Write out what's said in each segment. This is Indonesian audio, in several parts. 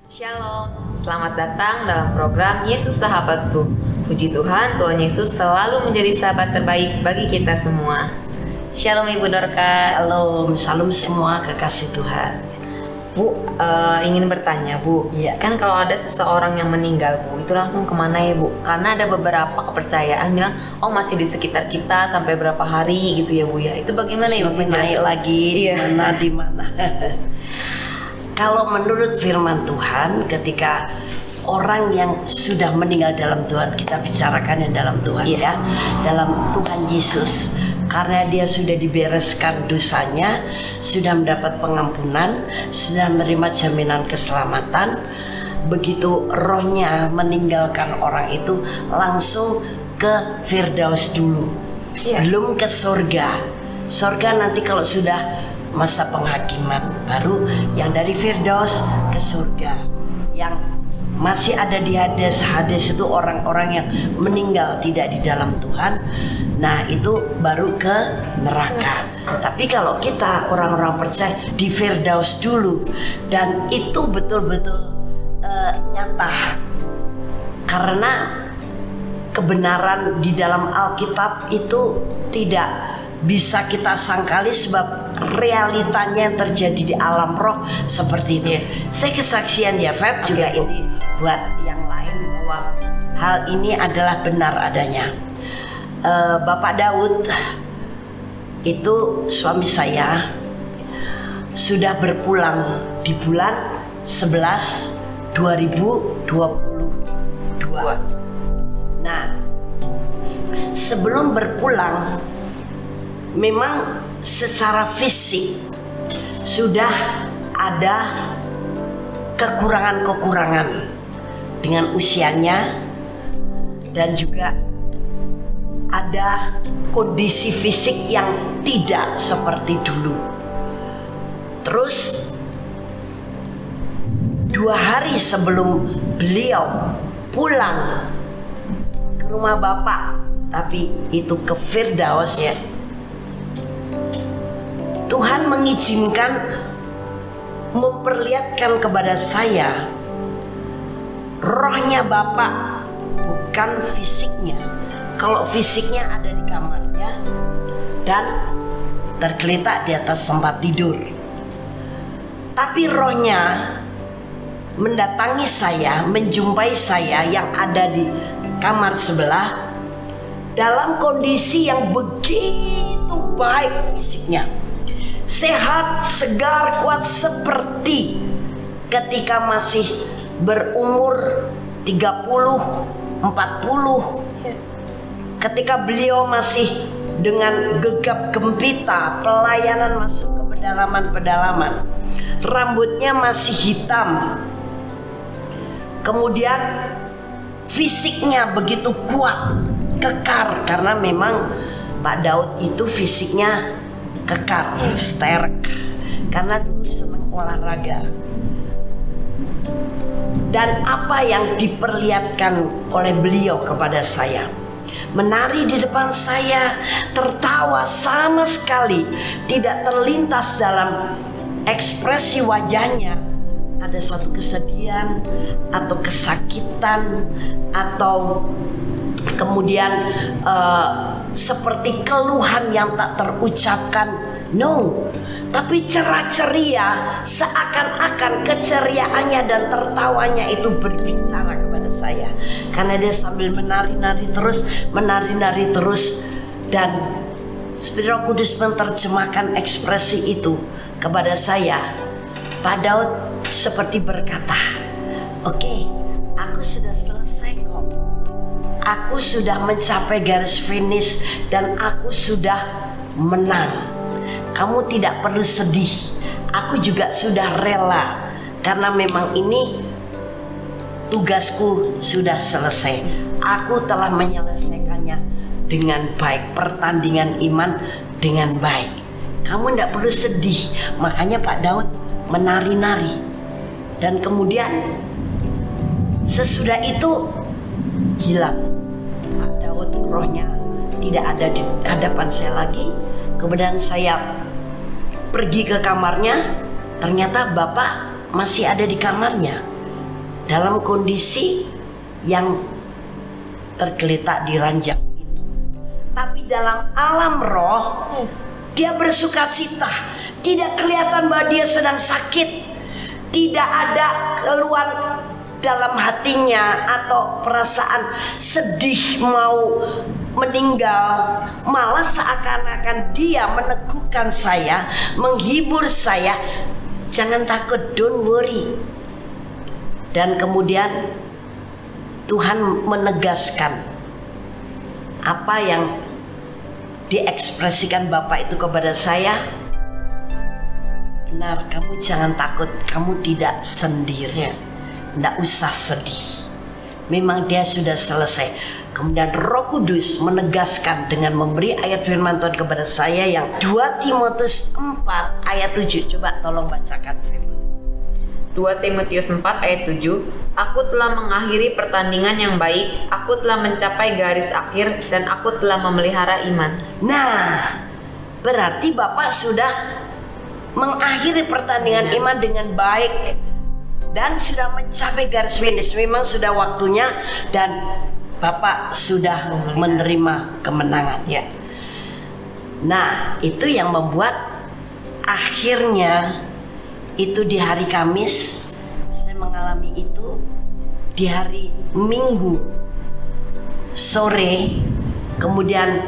Shalom, selamat datang dalam program Yesus Sahabatku. Puji Tuhan, Tuhan Yesus selalu menjadi sahabat terbaik bagi kita semua. Shalom Ibu Dorcas. Shalom, salam semua kekasih Tuhan. Bu, ingin bertanya Bu, Iya. kan kalau ada seseorang yang meninggal Bu, itu langsung kemana ya Bu? Karena ada beberapa kepercayaan bilang, oh masih di sekitar kita sampai berapa hari gitu ya Bu ya. Itu bagaimana ya Bu? Naik lagi Iya. di mana? Kalau menurut firman Tuhan, ketika orang yang sudah meninggal dalam Tuhan, kita bicarakan yang dalam Tuhan Iya. ya, dalam Tuhan Yesus, karena dia sudah dibereskan dosanya, sudah mendapat pengampunan, sudah menerima jaminan keselamatan. Begitu rohnya meninggalkan orang itu, langsung ke Firdaus dulu, Iya. belum ke surga. Surga nanti kalau sudah masa penghakiman, baru yang dari Firdaus ke surga. Yang masih ada di Hades itu orang-orang yang meninggal tidak di dalam Tuhan, nah itu baru ke neraka. Tapi kalau kita orang-orang percaya di Firdaus dulu, dan itu betul-betul nyata, karena kebenaran di dalam Alkitab itu tidak bisa kita sangkali, sebab realitanya yang terjadi di alam roh seperti itu. Saya kesaksian ya Feb, juga ini buat yang lain bahwa hal ini adalah benar adanya. Bapak Daud itu suami saya sudah berpulang di bulan 11 2022. Nah, sebelum berpulang memang secara fisik sudah ada kekurangan-kekurangan dengan usianya, dan juga ada kondisi fisik yang tidak seperti dulu. Terus 2 hari sebelum beliau pulang ke rumah Bapak, tapi itu ke Firdaus ya, Tuhan mengizinkan memperlihatkan kepada saya rohnya Bapak, bukan fisiknya. Kalau fisiknya ada di kamarnya dan tergeletak di atas tempat tidur, tapi rohnya mendatangi saya, menjumpai saya yang ada di kamar sebelah dalam kondisi yang begitu baik fisiknya, sehat, segar, kuat seperti ketika masih berumur 30, 40. Ketika beliau masih dengan gegap gempita pelayanan masuk ke pedalaman-pedalaman. Rambutnya masih hitam. Kemudian fisiknya begitu kuat, kekar, karena memang Pak Daud itu fisiknya kekar, sterk, karena dulu senang olahraga. Dan apa yang diperlihatkan oleh beliau kepada saya, menari di depan saya, tertawa, sama sekali tidak terlintas dalam ekspresi wajahnya ada satu kesedihan atau kesakitan, atau kemudian seperti keluhan yang tak terucapkan. No, tapi cerah ceria, seakan-akan keceriaannya dan tertawanya itu berbicara kepada saya, karena dia sambil menari-nari terus, dan Spirit Roh Kudus menerjemahkan ekspresi itu kepada saya. Pak Daud seperti berkata, "Oke, aku sudah selesai kok. Aku sudah mencapai garis finish dan aku sudah menang. Kamu tidak perlu sedih. Aku juga sudah rela, karena memang ini tugasku sudah selesai. Aku telah menyelesaikannya dengan baik, pertandingan iman dengan baik. Kamu tidak perlu sedih." Makanya Pak Daud menari-nari. Dan kemudian sesudah itu hilang. Pak Daud rohnya tidak ada di hadapan saya lagi. Kemudian saya pergi ke kamarnya, ternyata Bapak masih ada di kamarnya. dalam kondisi yang tergeletak di ranjang itu. Tapi dalam alam roh dia bersukacita. Tidak kelihatan bahwa dia sedang sakit. Tidak ada keluhan dalam hatinya atau perasaan sedih mau meninggal. Malah seakan-akan dia meneguhkan saya, menghibur saya. Jangan takut, don't worry. Dan kemudian Tuhan menegaskan apa yang diekspresikan Bapak itu kepada saya. Benar, kamu jangan takut, kamu tidak sendiri. Tidak usah sedih. Memang dia sudah selesai. Kemudian Roh Kudus menegaskan dengan memberi ayat firman Tuhan kepada saya yang 2 Timotius 4 ayat 7. Coba tolong bacakan firman. 2 Timotius 4 ayat 7, aku telah mengakhiri pertandingan yang baik, aku telah mencapai garis akhir, dan aku telah memelihara iman. Nah, berarti Bapak sudah mengakhiri pertandingan iman dengan baik dan sudah mencapai garis finish. Memang sudah waktunya dan Bapak sudah menerima kemenangan. Ya. Nah, itu yang membuat akhirnya itu di hari Kamis saya mengalami itu, di hari Minggu sore kemudian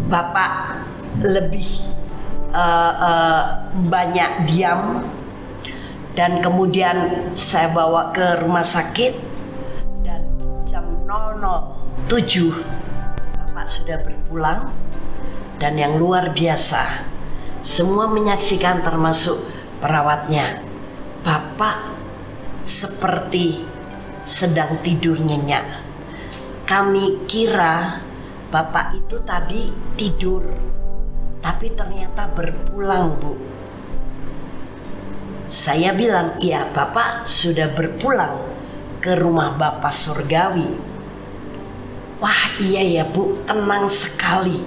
Bapak lebih banyak diam dan kemudian saya bawa ke rumah sakit dan jam 00.07 Bapak sudah berpulang. Dan yang luar biasa, semua menyaksikan termasuk perawatnya, Bapak seperti sedang tidur nyenyak. Kami kira Bapak itu tadi tidur, tapi ternyata berpulang, Bu. Saya bilang, iya Bapak sudah berpulang ke rumah Bapak surgawi. Wah iya ya Bu, tenang sekali.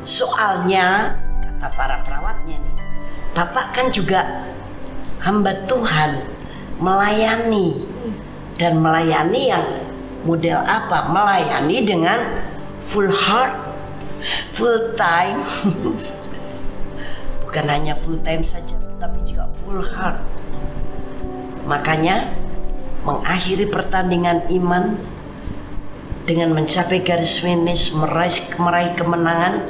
Soalnya, kata para perawatnya nih, Bapak kan juga hamba Tuhan, melayani. Dan melayani yang model apa? Melayani dengan full heart, full time. Bukan hanya full time saja, tapi juga full heart. Makanya mengakhiri pertandingan iman dengan mencapai garis finish, meraih kemenangan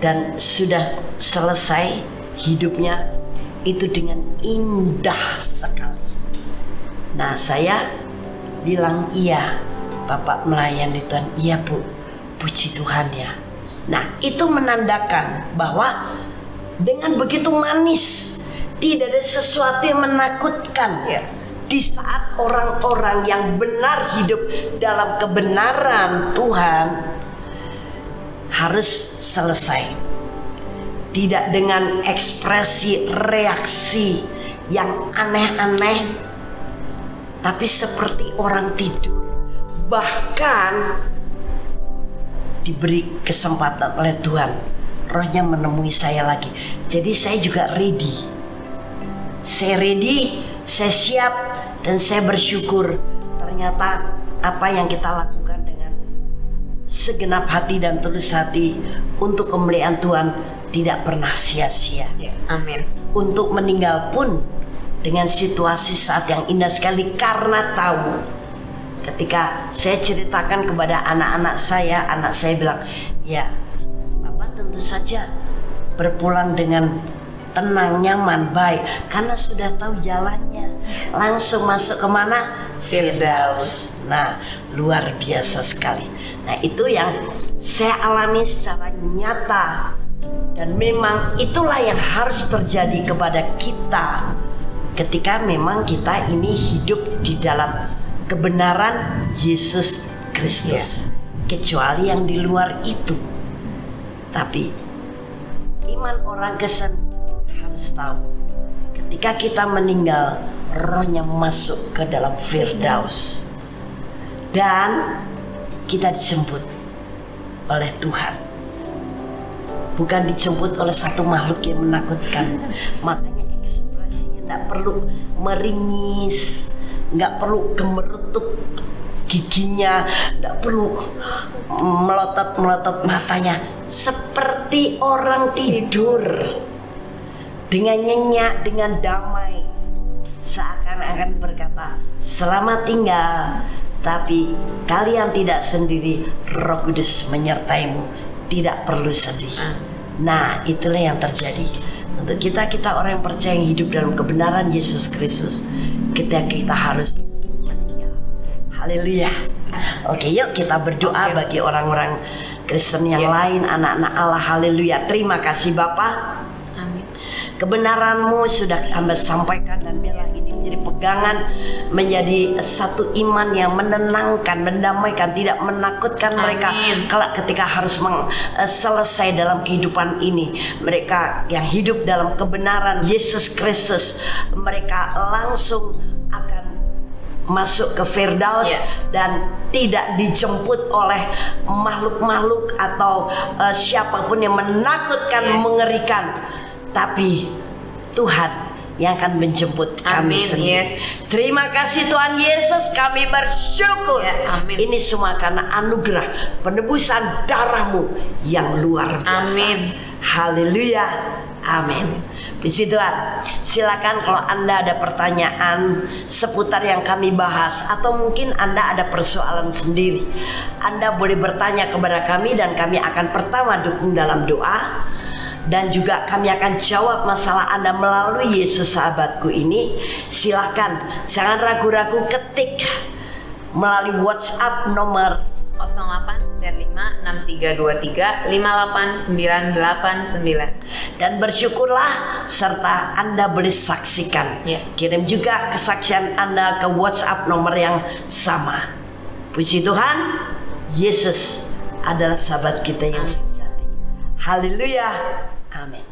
dan sudah selesai hidupnya itu dengan indah sekali. Nah, saya bilang iya, Bapak melayani Tuhan. Iya Bu, puji Tuhan ya. Nah, itu menandakan bahwa dengan begitu manis, tidak ada sesuatu yang menakutkan ya. Di saat orang-orang yang benar hidup dalam kebenaran Tuhan harus selesai. Tidak dengan ekspresi reaksi yang aneh-aneh, tapi seperti orang tidur. Bahkan diberi kesempatan oleh Tuhan, Rohnya menemui saya lagi. Jadi saya juga ready. Saya ready, saya siap, dan saya bersyukur. Ternyata apa yang kita lakukan dengan segenap hati dan tulus hati untuk kemuliaan Tuhan tidak pernah sia-sia. Amin. Untuk meninggal pun dengan situasi saat yang indah sekali, karena tahu ketika saya ceritakan kepada anak saya bilang, ya Bapak tentu saja berpulang dengan tenang, nyaman, baik, karena sudah tahu jalannya. Langsung masuk kemana? Firdaus. Nah, luar biasa sekali. Nah, itu yang saya alami secara nyata. Dan memang itulah yang harus terjadi kepada kita ketika memang kita ini hidup di dalam kebenaran Yesus Kristus. Kecuali yang di luar itu. Tapi iman orang Kristen harus tahu, ketika kita meninggal, rohnya masuk ke dalam Firdaus dan kita dijemput oleh Tuhan, bukan dijemput oleh satu makhluk yang menakutkan. Makanya ekspresinya tidak perlu meringis, nggak perlu gemerutuk giginya, nggak perlu melotot matanya, seperti orang tidur dengan nyenyak, dengan damai, seakan-akan berkata selamat tinggal, tapi kalian tidak sendiri, Roh Kudus menyertaimu, tidak perlu sedih. Nah, itulah yang terjadi untuk kita orang yang percaya, yang hidup dalam kebenaran Yesus Kristus. Kita harus meninggal. Haleluya. Oke, yuk kita berdoa bagi orang-orang Kristen yang lain, anak-anak Allah. Haleluya. Terima kasih Bapa. Kebenaran-Mu sudah hamba sampaikan, dan biarlah ini menjadi pegangan, menjadi satu iman yang menenangkan, mendamaikan, tidak menakutkan mereka kelak ketika harus selesai dalam kehidupan ini. Mereka yang hidup dalam kebenaran Yesus Kristus, mereka langsung akan masuk ke Firdaus dan tidak dijemput oleh makhluk-makhluk atau siapapun yang menakutkan, mengerikan. Tapi Tuhan yang akan menjemput kami sendiri. Terima kasih Tuhan Yesus, kami bersyukur. Ini semua karena anugerah penebusan darah-Mu yang luar biasa. Haleluya. Amin. Puji Tuhan. Silakan kalau Anda ada pertanyaan seputar yang kami bahas, atau mungkin Anda ada persoalan sendiri, Anda boleh bertanya kepada kami, dan kami akan pertama dukung dalam doa. Dan juga kami akan jawab masalah Anda melalui Yesus Sahabatku ini. Silahkan, jangan ragu-ragu, ketik melalui WhatsApp nomor 089563235889. Dan bersyukurlah serta Anda boleh saksikan. Kirim juga kesaksian Anda ke WhatsApp nomor yang sama. Puji Tuhan, Yesus adalah sahabat kita yang sejati. Haleluya. Amin.